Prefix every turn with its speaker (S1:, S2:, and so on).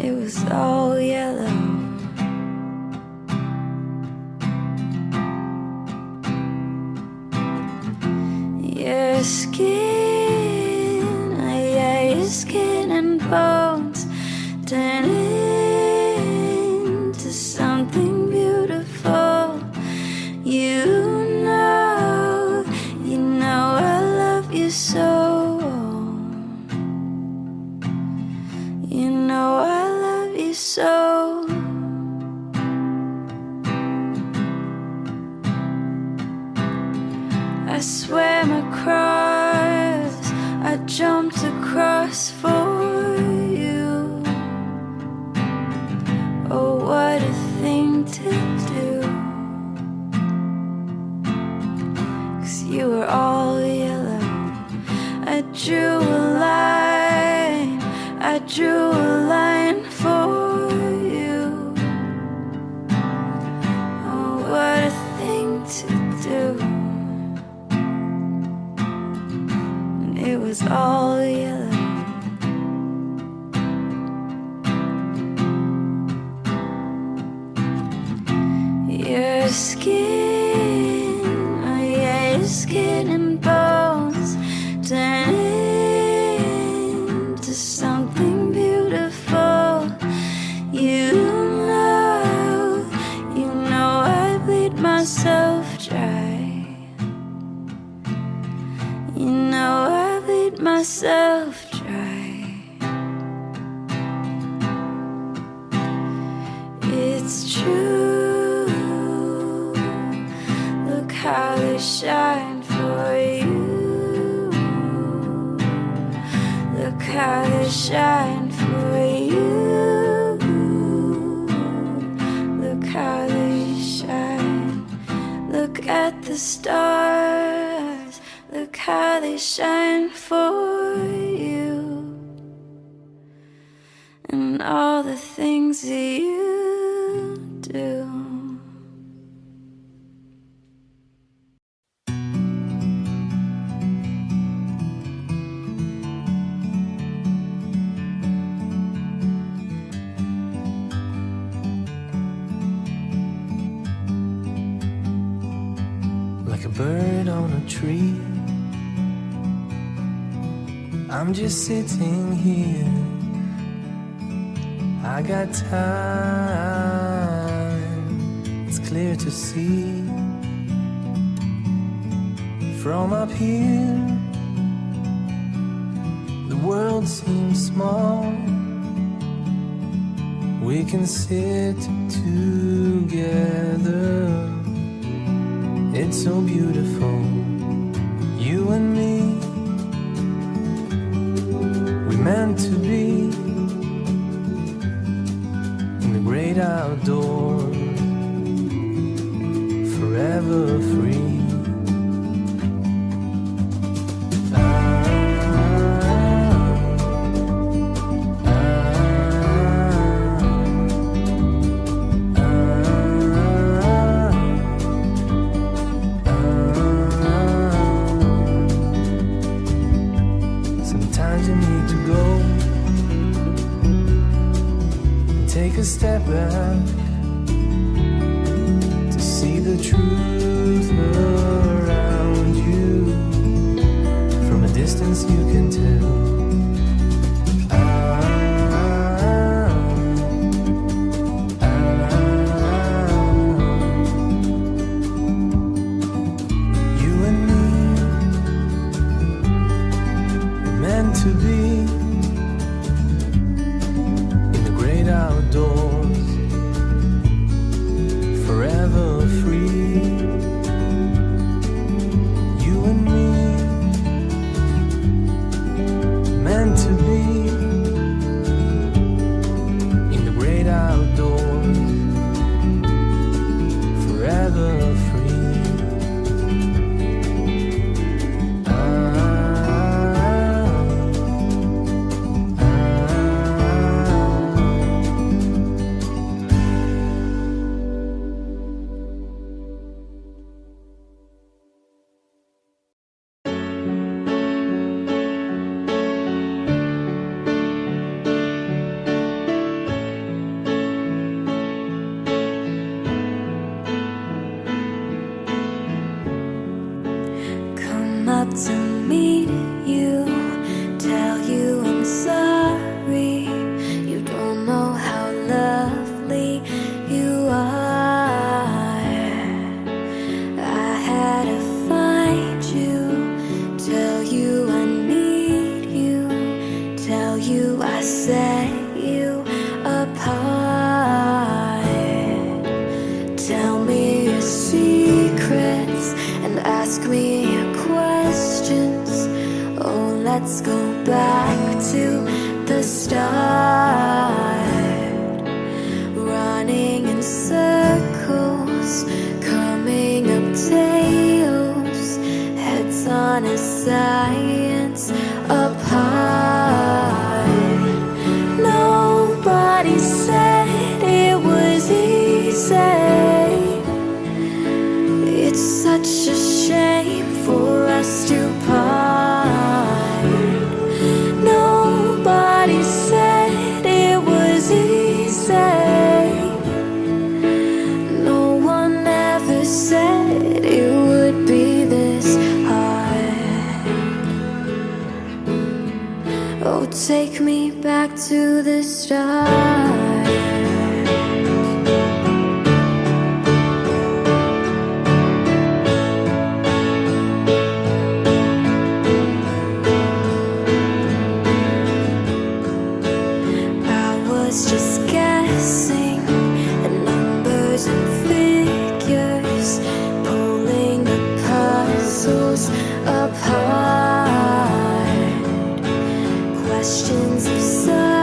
S1: it was all yellow. Your skin, yeah, your skin and bones turn into something beautiful. You know I love you so. You know I love you so. I swam across, I jumped across for you. Oh, what a thing to do. 'Cause you were all yellow. I drew a line, I drew a line for you. Oh, what a thing to do. It was all yellow. Your skin, oh yeah, your skin and bones turn into something beautiful. You know I bleed myself dry. You know I bleed myself dry. It's true. Look how they shine for you. Look how they shine for you. Look how they shine. Look at the stars. Look how they shine for you. And all the things that you do.
S2: Like a bird on a tree, I'm just sitting here. I got time, it's clear to see. From up here, the world seems small. We can sit together. It's so beautiful, you and me. We meant to be in the great outdoors, forever free. A step back to see the truth around you. From a distance you can tell. You and me, we're meant to be outdoors, forever free. You and me,
S1: set you apart. Tell me your secrets and ask me your questions. Oh, let's go back to the start. Running in circles, coming up tails, heads on a science apart. Nobody said it was easy. It's such a shame for us to part. Nobody said it was easy. No one ever said it would be this hard. Oh, take me back to the start. Just guessing at numbers and figures, pulling the puzzles apart. Questions of size